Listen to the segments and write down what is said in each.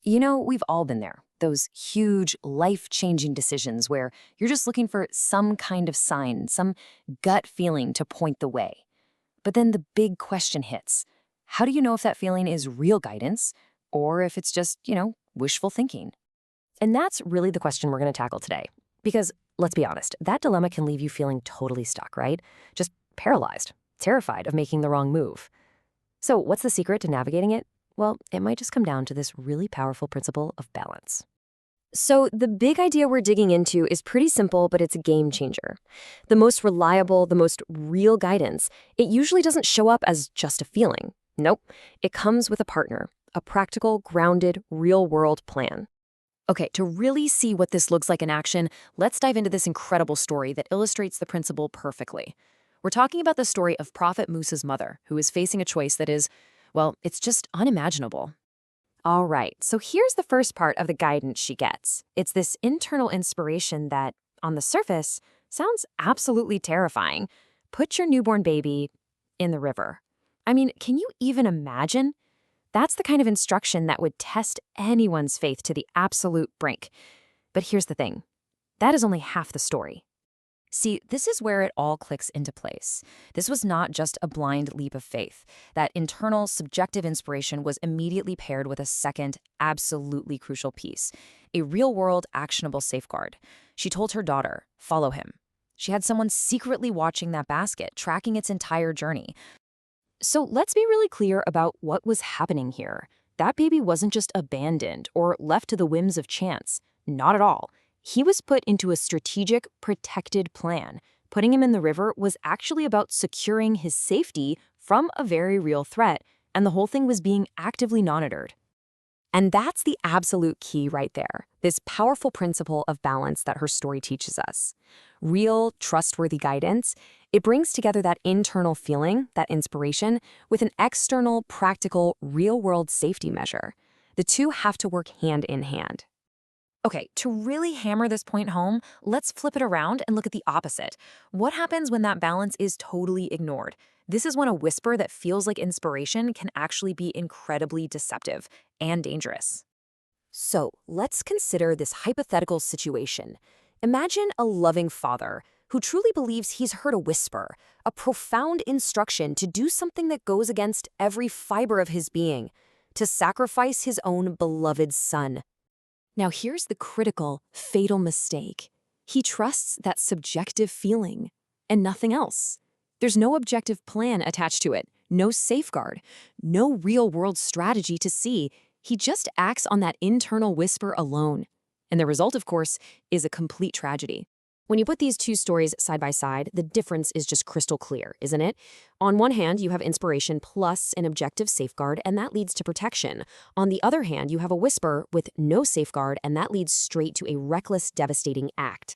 We've all been there. Those huge, life-changing decisions where you're just looking for some kind of sign, some gut feeling to point the way. But then the big question hits. How do you know if that feeling is real guidance or if it's just, wishful thinking? And that's really the question we're going to tackle today. Because let's be honest, that dilemma can leave you feeling totally stuck, right? Just paralyzed, terrified of making the wrong move. So, what's the secret to navigating it? Well, it might just come down to this really powerful principle of balance. So, the big idea we're digging into is pretty simple, but it's a game changer. The most reliable, the most real guidance, it usually doesn't show up as just a feeling. Nope, it comes with a partner, a practical, grounded, real world plan. Okay, to really see what this looks like in action, let's dive into this incredible story that illustrates the principle perfectly. We're talking about the story of Prophet Musa's mother, who is facing a choice that is, well, it's just unimaginable. All right, so here's the first part of the guidance she gets. It's this internal inspiration that, on the surface, sounds absolutely terrifying. Put your newborn baby in the river. I mean, can you even imagine? That's the kind of instruction that would test anyone's faith to the absolute brink. But here's the thing. That is only half the story. See, this is where it all clicks into place. This was not just a blind leap of faith. That internal, subjective inspiration was immediately paired with a second, absolutely crucial piece, a real-world, actionable safeguard. She told her daughter, follow him. She had someone secretly watching that basket, tracking its entire journey. So let's be really clear about what was happening here. That baby wasn't just abandoned or left to the whims of chance. Not at all. He was put into a strategic, protected plan. Putting him in the river was actually about securing his safety from a very real threat, and the whole thing was being actively monitored. And that's the absolute key right there, this powerful principle of balance that her story teaches us. Real, trustworthy guidance, it brings together that internal feeling, that inspiration, with an external, practical, real-world safety measure. The two have to work hand in hand. Okay, to really hammer this point home, let's flip it around and look at the opposite. What happens when that balance is totally ignored? This is when a whisper that feels like inspiration can actually be incredibly deceptive and dangerous. So let's consider this hypothetical situation. Imagine a loving father who truly believes he's heard a whisper, a profound instruction to do something that goes against every fiber of his being, to sacrifice his own beloved son. Now here's the critical, fatal mistake. He trusts that subjective feeling and nothing else. There's no objective plan attached to it, no safeguard, no real-world strategy to see. He just acts on that internal whisper alone. And the result, of course, is a complete tragedy. When you put these two stories side by side, the difference is just crystal clear, isn't it? On one hand, you have inspiration plus an objective safeguard, and that leads to protection. On the other hand, you have a whisper with no safeguard, and that leads straight to a reckless, devastating act.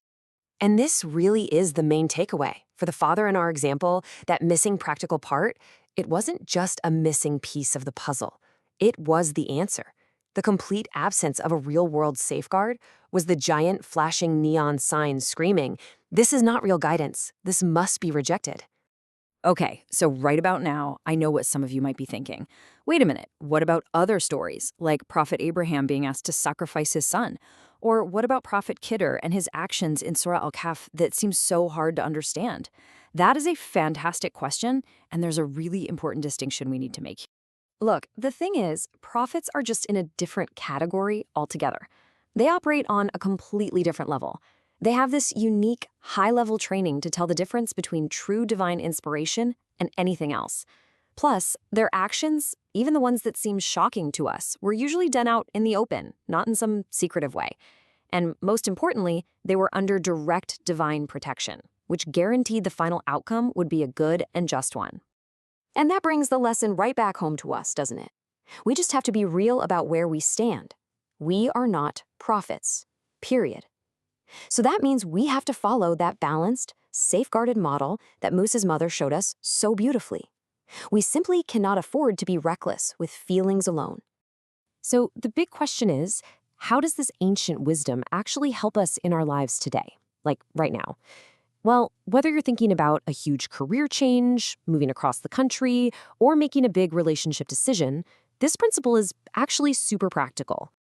And this really is the main takeaway. For the father in our example, that missing practical part, it wasn't just a missing piece of the puzzle. It was the answer. The complete absence of a real-world safeguard was the giant flashing neon sign screaming, "This is not real guidance. This must be rejected." Okay, so right about now, I know what some of you might be thinking. Wait a minute, what about other stories, like Prophet Abraham being asked to sacrifice his son? Or what about Prophet Khidr and his actions in Surah Al-Kahf that seems so hard to understand? That is a fantastic question, and there's a really important distinction we need to make. Look, the thing is, prophets are just in a different category altogether. They operate on a completely different level. They have this unique, high-level training to tell the difference between true divine inspiration and anything else. Plus, their actions, even the ones that seem shocking to us, were usually done out in the open, not in some secretive way. And most importantly, they were under direct divine protection, which guaranteed the final outcome would be a good and just one. And that brings the lesson right back home to us, doesn't it? We just have to be real about where we stand. We are not prophets, period. So that means we have to follow that balanced, safeguarded model that Musa's mother showed us so beautifully. We simply cannot afford to be reckless with feelings alone. So the big question is, how does this ancient wisdom actually help us in our lives today, like right now? Well, whether you're thinking about a huge career change, moving across the country, or making a big relationship decision, this principle is actually super practical.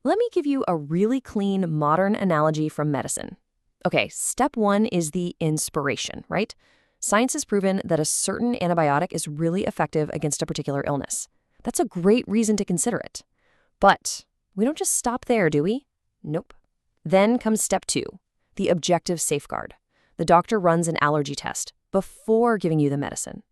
Let me give you a really clean, modern analogy from medicine. Okay, step one is the inspiration, right? Science has proven that a certain antibiotic is really effective against a particular illness. That's a great reason to consider it. But we don't just stop there, do we? Nope. Then comes step two, the objective safeguard. The doctor runs an allergy test before giving you the medicine.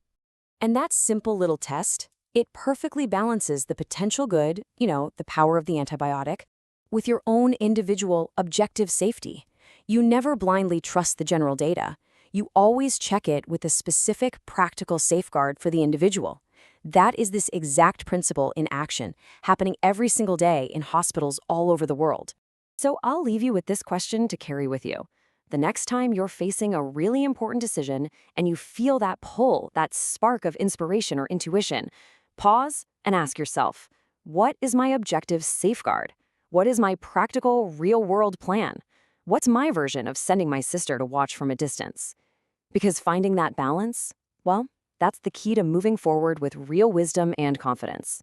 And that simple little test, it perfectly balances the potential good, the power of the antibiotic, with your own individual objective safety. You never blindly trust the general data. You always check it with a specific practical safeguard for the individual. That is this exact principle in action, happening every single day in hospitals all over the world. So I'll leave you with this question to carry with you. The next time you're facing a really important decision and you feel that pull, that spark of inspiration or intuition, pause and ask yourself, what is my objective safeguard? What is my practical, real-world plan? What's my version of sending my sister to watch from a distance? Because finding that balance, well, that's the key to moving forward with real wisdom and confidence.